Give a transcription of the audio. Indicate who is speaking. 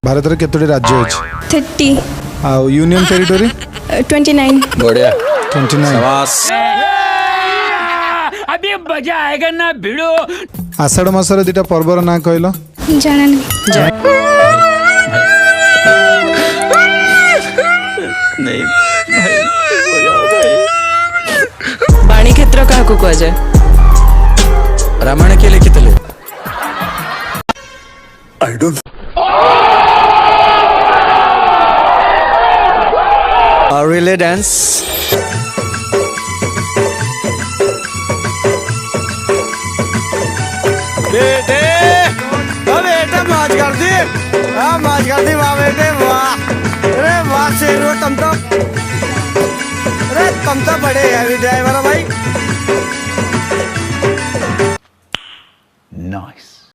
Speaker 1: भारत रे केतोटी राज्य अछि
Speaker 2: 30
Speaker 1: आ यूनियन टेरिटरी
Speaker 2: 29
Speaker 3: बढ़िया
Speaker 1: 29
Speaker 3: शाबाश
Speaker 4: अभी मजा आएगा ना भिड़ो।
Speaker 1: आषाढ़ मासरे दिटा पर्वर ना कहलो
Speaker 2: जाननी
Speaker 3: नहीं
Speaker 5: बाणी क्षेत्र क्या कह जाए
Speaker 3: रामायण किए लिखिले आई डोंट रिले डांस
Speaker 6: बेटे बेटा मौज कर दी मौज कर दी वाह बेटे वाह अरे वाह शेर तुम तो बड़े हैवी ड्राइवर हो भाई।
Speaker 4: नाइस।